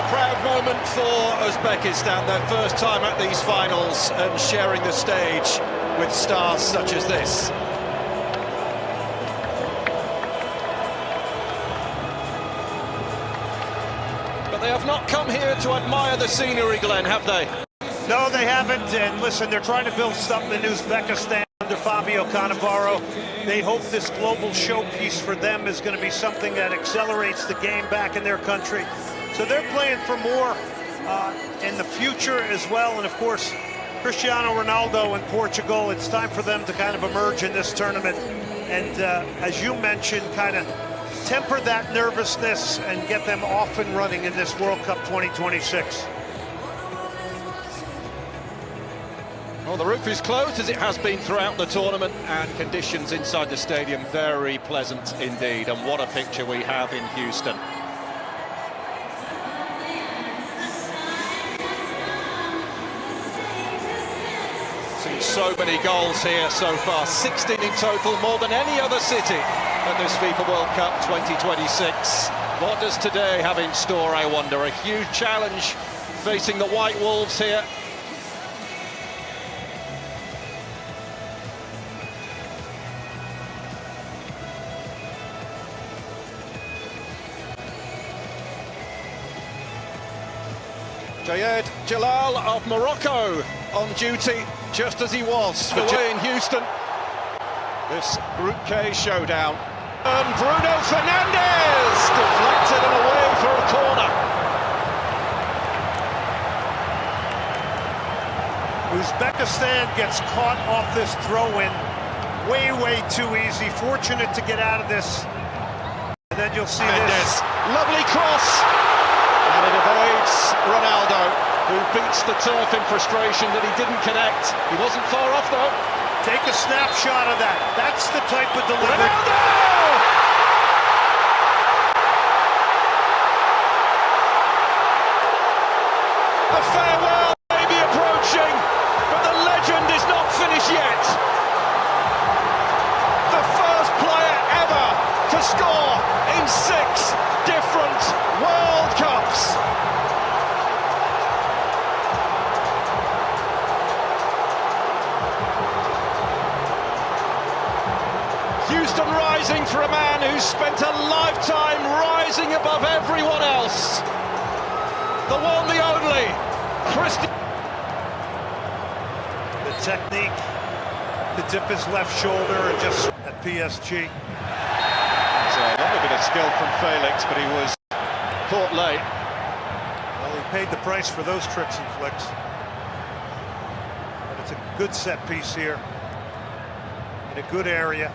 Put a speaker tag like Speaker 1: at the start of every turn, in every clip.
Speaker 1: proud moment for Uzbekistan, their first time at these finals and sharing the stage with stars such as this. But they have not come here to admire the scenery, Glenn, have they?
Speaker 2: No, they haven't, and listen, they're trying to build something in Uzbekistan under Fabio Cannavaro. They hope this global showpiece for them is going to be something that accelerates the game back in their country. So they're playing for more in the future as well, and of course, Cristiano Ronaldo in Portugal, it's time for them to kind of emerge in this tournament. And as you mentioned, kind of temper that nervousness and get them off and running in this World Cup 2026.
Speaker 1: Well, the roof is closed, as it has been throughout the tournament, and conditions inside the stadium very pleasant indeed. And what a picture we have in Houston. Seen so many goals here so far, 16 in total, more than any other city at this FIFA World Cup 2026. What does today have in store, I wonder? A huge challenge facing the White Wolves here. Jayed Jalal of Morocco on duty, just as he was away in Houston. This Group K showdown. And Bruno Fernandes deflected and away for a corner.
Speaker 2: Uzbekistan gets caught off this throw-in way too easy. Fortunate to get out of this. And then you'll see this.
Speaker 1: Lovely cross. And it evades Ronaldo, who beats the turf in frustration that he didn't connect. He wasn't far off, though.
Speaker 2: Take a snapshot of that. That's the type of delivery.
Speaker 1: Ronaldo! The farewell may be approaching, but the legend is not finished yet. The first player ever to score in 6 different World Cups. Houston rising for a man who's spent a lifetime rising above everyone else. The one, the only, Cristiano.
Speaker 2: The technique to dip his left shoulder and just at PSG.
Speaker 1: Not a bit of skill from Felix, but he was caught late.
Speaker 2: Well, he paid the price for those tricks and flicks. But it's a good set piece here in a good area.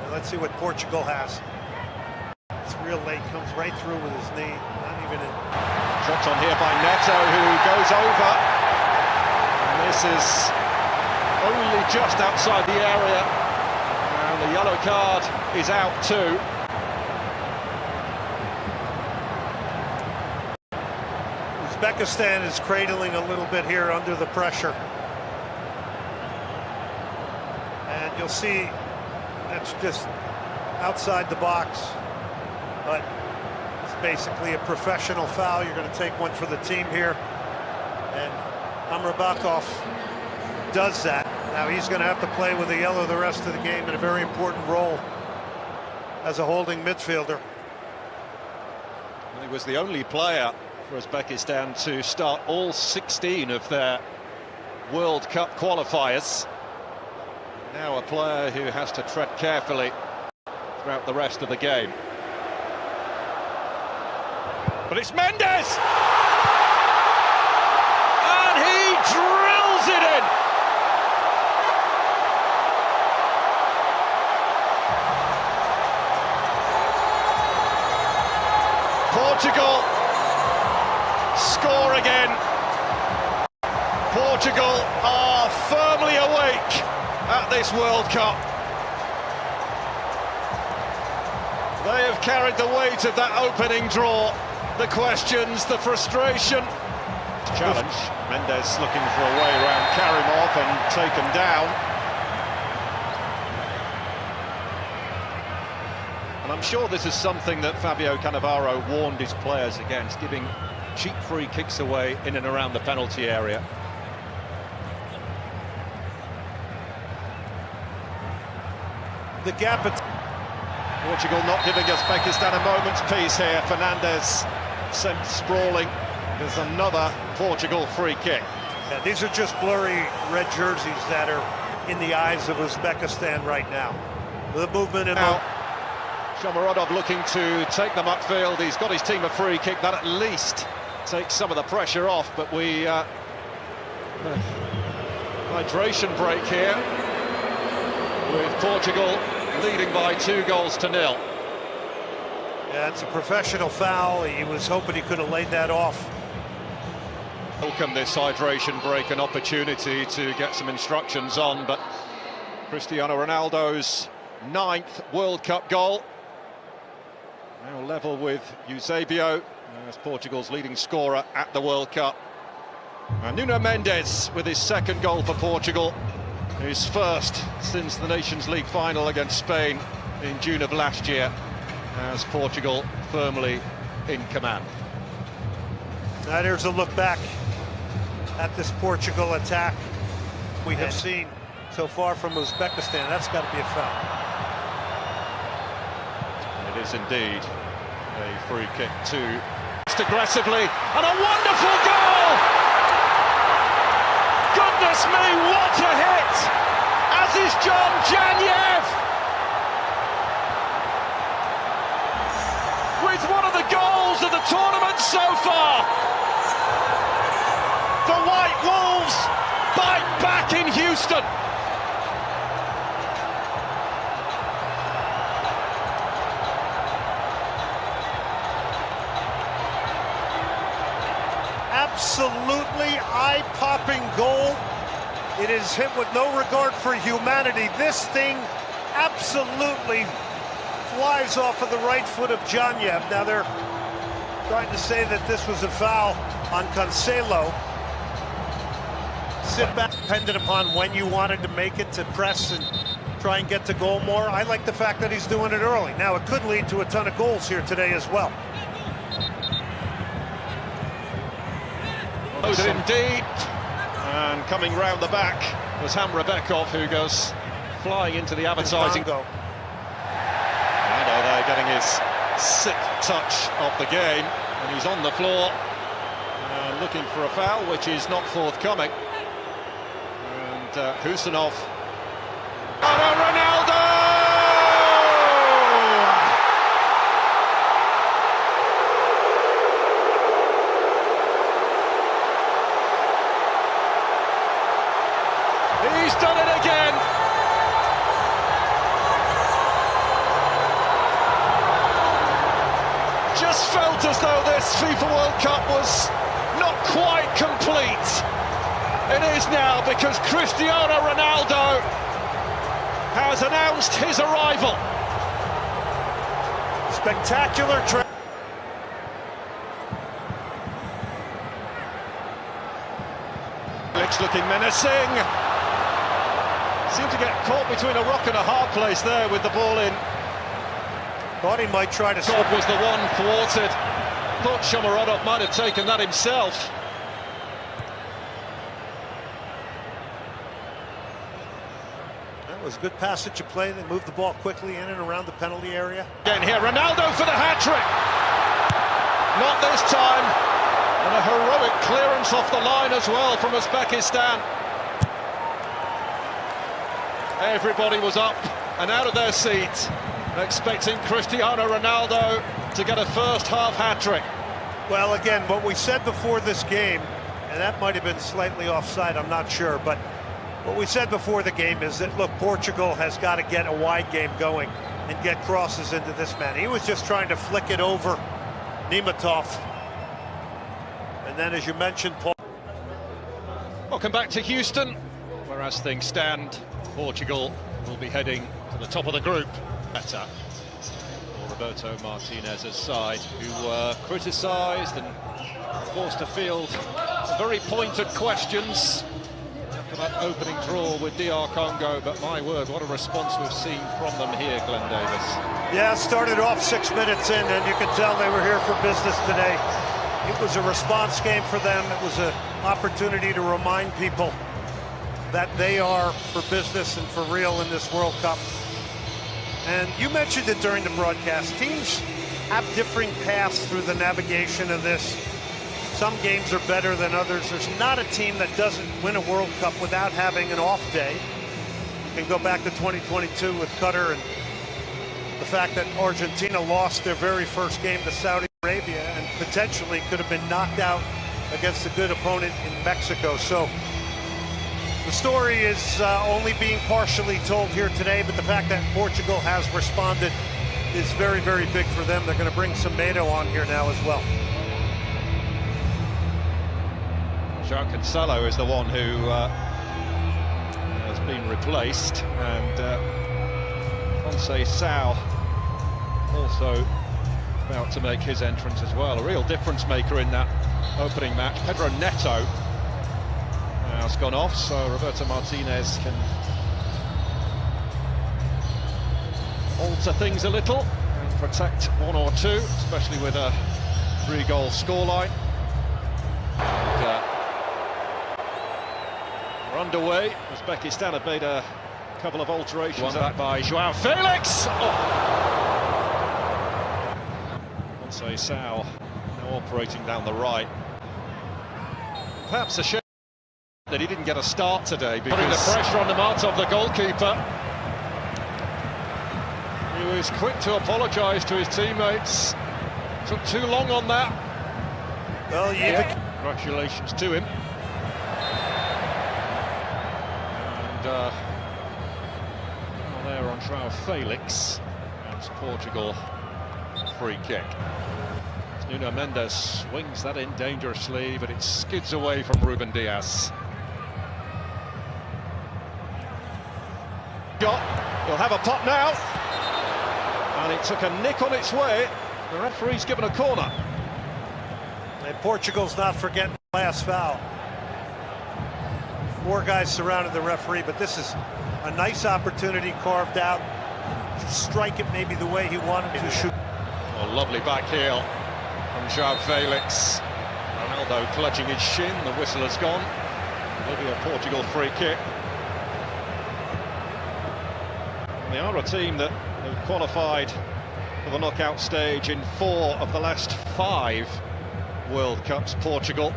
Speaker 2: And let's see what Portugal has. It's real late, comes right through with his knee, not even in.
Speaker 1: Dropped on here by Neto, who goes over. And this is only just outside the area. And the yellow card is out too.
Speaker 2: Uzbekistan is cradling a little bit here under the pressure. And you'll see that's just outside the box. But it's basically a professional foul. You're going to take one for the team here. And Amrabatov does that. Now he's going to have to play with a yellow the rest of the game in a very important role as a holding midfielder.
Speaker 1: Well, he was the only player for Uzbekistan to start all 16 of their World Cup qualifiers. Now a player who has to tread carefully throughout the rest of the game. But it's Mendes! And he drills it in! Portugal score again. Portugal are firmly awake at this World Cup. They have carried the weight of that opening draw. The questions, the frustration. Challenge. Mendes looking for a way around Karimov and taken down. And I'm sure this is something that Fabio Cannavaro warned his players against, giving cheap free kicks away in and around the penalty area.
Speaker 2: The gap at
Speaker 1: Portugal not giving Uzbekistan a moment's peace here. Fernandez sent sprawling. There's another Portugal free kick.
Speaker 2: Yeah, these are just blurry red jerseys that are in the eyes of Uzbekistan right now. The movement in
Speaker 1: now, Shomurodov looking to take them upfield. He's got his team a free kick. That at least takes some of the pressure off. But we hydration break here with Portugal leading by 2-0.
Speaker 2: Yeah, it's a professional foul. He was hoping he could have laid that off.
Speaker 1: Welcome this hydration break, an opportunity to get some instructions on, but Cristiano Ronaldo's 9th World Cup goal. Now level with Eusebio as Portugal's leading scorer at the World Cup. And Nuno Mendes with his 2nd goal for Portugal, his first since the Nations League final against Spain in June of last year, as Portugal firmly in command.
Speaker 2: Now there's a look back at this Portugal attack we have seen so far from Uzbekistan. That's got to be a foul.
Speaker 1: It is indeed a free kick to aggressively, and a wonderful goal! Goodness me, what a hit! As is John Janyev with one of the goals of the tournament so far. The White Wolves bite back in Houston.
Speaker 2: Absolutely eye-popping goal. It is hit with no regard for humanity. This thing absolutely flies off of the right foot of Janyev. Now they're trying to say that this was a foul on Cancelo. Sit back, dependent upon when you wanted to make it, to press and try and get to goal more. I like the fact that he's doing it early. Now it could lead to a ton of goals here today as well.
Speaker 1: Indeed, and coming round the back was Hamrabekov, who goes flying into the advertising. I know they're getting his 6th touch of the game, and he's on the floor looking for a foul, which is not forthcoming. And Husanov. Ronaldo! He's done it again. Just felt as though this FIFA World Cup was not quite complete. It is now, because Cristiano Ronaldo has announced his arrival.
Speaker 2: Spectacular trip.
Speaker 1: It's looking menacing. Seemed to get caught between a rock and a hard place there with the ball in.
Speaker 2: Thought he might try to...
Speaker 1: Todd was the one thwarted. Thought Shomurodov might have taken that himself.
Speaker 2: That was good passage of play. They moved the ball quickly in and around the penalty area.
Speaker 1: Again here, Ronaldo for the hat-trick. Not this time. And a heroic clearance off the line as well from Uzbekistan. Everybody was up and out of their seat, expecting Cristiano Ronaldo to get a first-half hat-trick.
Speaker 2: Well, again, what we said before this game, and that might have been slightly offside, I'm not sure, but what we said before the game is that, look, Portugal has got to get a wide game going and get crosses into this man. He was just trying to flick it over Nematov. And then, as you mentioned, Paul...
Speaker 1: Welcome back to Houston, where as things stand, Portugal will be heading to the top of the group. Better for Roberto Martinez's side, who were criticised and forced to field very pointed questions after that opening draw with DR Congo. But my word, what a response we've seen from them here, Glenn Davis.
Speaker 2: Yeah, started off 6 minutes in, and you can tell they were here for business today. It was a response game for them. It was an opportunity to remind people that they are for business and for real in this World Cup. And you mentioned it during the broadcast. Teams have differing paths through the navigation of this. Some games are better than others. There's not a team that doesn't win a World Cup without having an off day. You can go back to 2022 with Qatar and the fact that Argentina lost their very first game to Saudi Arabia and potentially could have been knocked out against a good opponent in Mexico. So the story is only being partially told here today, but the fact that Portugal has responded is very, very big for them. They're going to bring Semedo on here now as well.
Speaker 1: João Cancelo is the one who has been replaced, and Conceição also about to make his entrance as well. A real difference maker in that opening match. Pedro Neto has gone off, so Roberto Martinez can alter things a little and protect one or two, especially with a 3-goal scoreline. We're underway. Uzbekistan have made a couple of alterations. One back by João Felix. Conceição now operating down the right. Perhaps a shame that he didn't get a start today, because putting the pressure on the Martov, the goalkeeper. He was quick to apologise to his teammates. Took too long on that.
Speaker 2: Well,
Speaker 1: congratulations to him. And there on João Felix. That's Portugal free kick. Nuno Mendes swings that in dangerously, but it skids away from Ruben Dias. He'll have a pop now, and it took a nick on its way. The referee's given a corner.
Speaker 2: And Portugal's not forgetting the last foul. 4 guys surrounded the referee, but this is a nice opportunity carved out to strike it maybe the way he wanted to shoot.
Speaker 1: Oh, lovely back heel from João Felix. Ronaldo clutching his shin, the whistle has gone. Maybe a Portugal free kick. They are a team that have qualified for the knockout stage in 4 of the last 5 World Cups. Portugal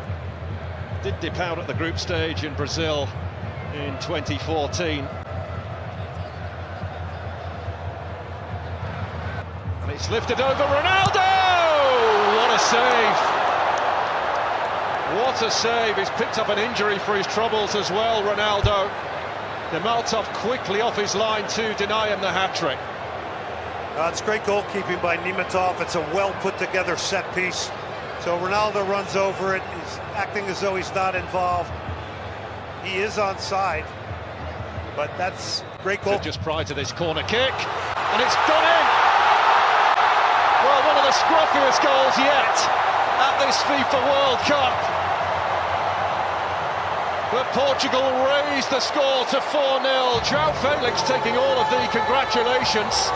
Speaker 1: did dip out at the group stage in Brazil in 2014. And it's lifted over Ronaldo! What a save! What a save! He's picked up an injury for his troubles as well, Ronaldo. Demaltov quickly off his line to deny him the hat-trick.
Speaker 2: It's great goalkeeping by Nematov. It's a well put together set piece. So Ronaldo runs over it. He's acting as though he's not involved. He is onside, but that's great goal.
Speaker 1: Just prior to this corner kick, and it's gone in. Well, one of the scruffiest goals yet at this FIFA World Cup. But Portugal raised the score to 4-0. João Felix taking all of the congratulations.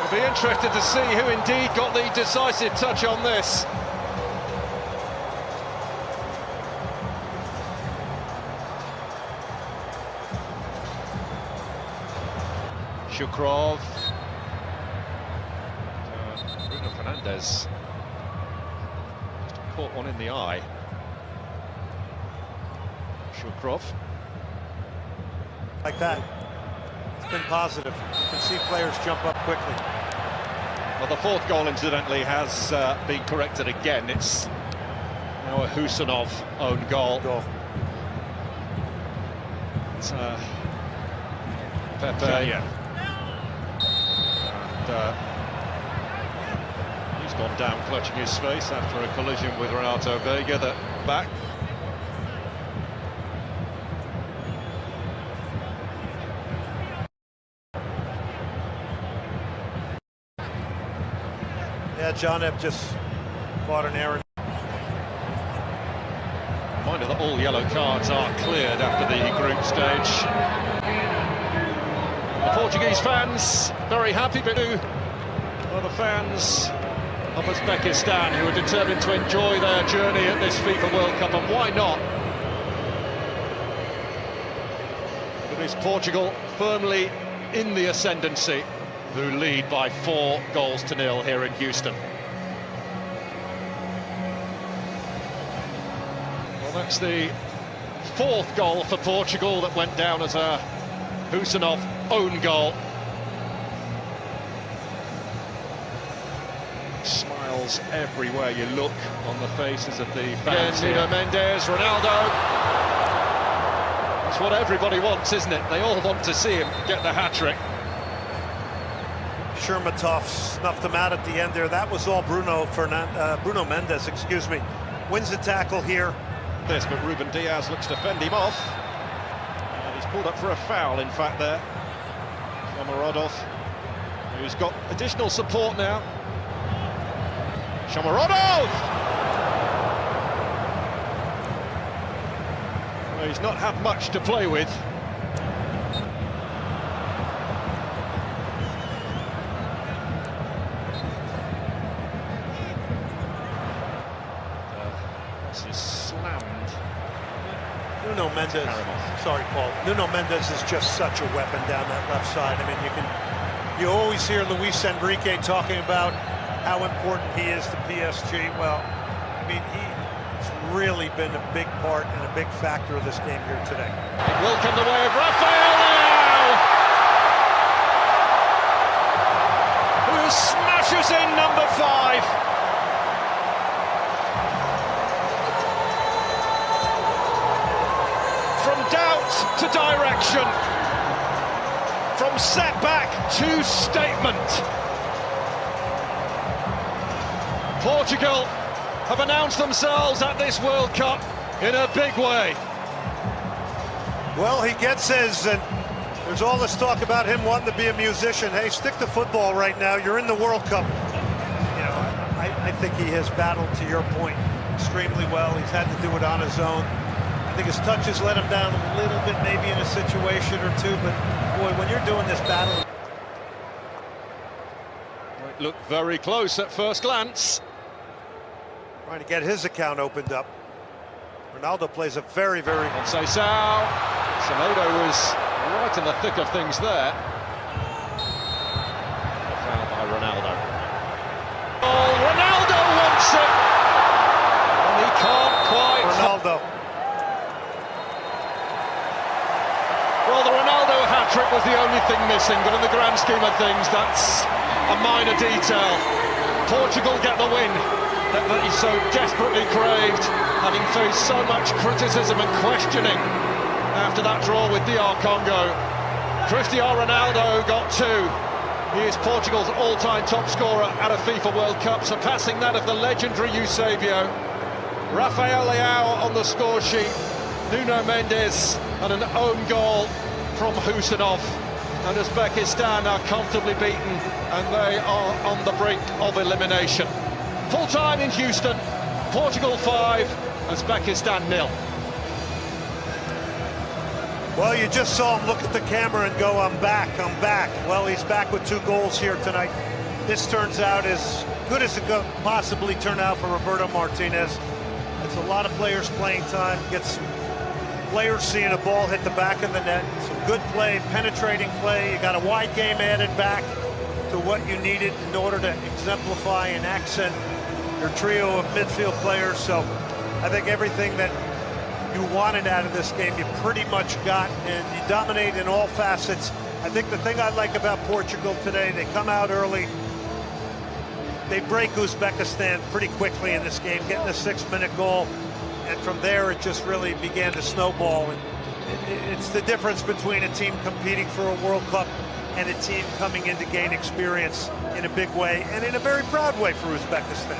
Speaker 1: We'll be interested to see who indeed got the decisive touch on this. Shukrov. Bruno Fernandes. Just caught one in the eye. Shukrov.
Speaker 2: Like that. It's been positive. You can see players jump up quickly.
Speaker 1: Well, the 4th goal, incidentally, has been corrected again. It's now a Husanov own goal. It's Pepe.
Speaker 2: Yeah.
Speaker 1: And he's gone down clutching his face after a collision with Renato Vega, the back.
Speaker 2: Yeah, John Epp just caught an error.
Speaker 1: Reminder that all yellow cards are cleared after the group stage. The Portuguese fans very happy, but other fans of Uzbekistan, who are determined to enjoy their journey at this FIFA World Cup, and why not? It is Portugal firmly in the ascendancy, who lead by 4-0 here in Houston. Well, that's the 4th goal for Portugal that went down as a Husanov own goal. Smiles everywhere you look on the faces of the fans. Nuno Mendes, Ronaldo. It's what everybody wants, isn't it? They all want to see him get the hat-trick.
Speaker 2: Shermatov snuffed him out at the end there. That was all Bruno Mendes, excuse me. Wins the tackle here.
Speaker 1: But Ruben Diaz looks to fend him off. And he's pulled up for a foul, in fact, there. Shomurodov, who's got additional support now. Shomurodov! Well, he's not had much to play with. This is slammed.
Speaker 2: Nuno Mendes, sorry Paul, Nuno Mendes is just such a weapon down that left side. I mean, you always hear Luis Enrique talking about how important he is to PSG. Well, I mean, he's really been a big part and a big factor of this game here today.
Speaker 1: It will come the way of Rafael Leao, who smashes in number 5. From doubt to direction, from setback to statement. Portugal have announced themselves at this World Cup in a big way.
Speaker 2: Well, he gets his, and there's all this talk about him wanting to be a musician. Hey, stick to football right now. You're in the World Cup. You know, I think he has battled, to your point, extremely well. He's had to do it on his own. I think his touches let him down a little bit, maybe in a situation or two, but boy, when you're doing this battle...
Speaker 1: It looked very close at first glance.
Speaker 2: Trying to get his account opened up. Ronaldo plays a very, very...
Speaker 1: Semedo was right in the thick of things there. Foul by Ronaldo. Oh, Ronaldo wants it! And he can't quite...
Speaker 2: Ronaldo.
Speaker 1: Well, the Ronaldo hat-trick was the only thing missing, but in the grand scheme of things, that's a minor detail. Portugal get the win that he so desperately craved, having faced so much criticism and questioning after that draw with DR Congo. Cristiano Ronaldo got 2. He is Portugal's all-time top scorer at a FIFA World Cup, surpassing that of the legendary Eusebio. Rafael Leao on the score sheet, Nuno Mendes and an own goal from Husanov. And Uzbekistan are comfortably beaten, and they are on the brink of elimination. Full-time in Houston, Portugal 5, Uzbekistan 0.
Speaker 2: Well, you just saw him look at the camera and go, I'm back. Well, he's back with 2 goals here tonight. This turns out as good as it could possibly turn out for Roberto Martinez. It's a lot of players playing time, gets players seeing a ball hit the back of the net. Some good play, penetrating play. You got a wide game added back to what you needed in order to exemplify and accent your trio of midfield players. So I think everything that you wanted out of this game, you pretty much got, and you dominate in all facets. I think the thing I like about Portugal today, they come out early. They break Uzbekistan pretty quickly in this game, getting a 6-minute goal. And from there, it just really began to snowball. And it's the difference between a team competing for a World Cup and a team coming in to gain experience in a big way and in a very proud way for Uzbekistan.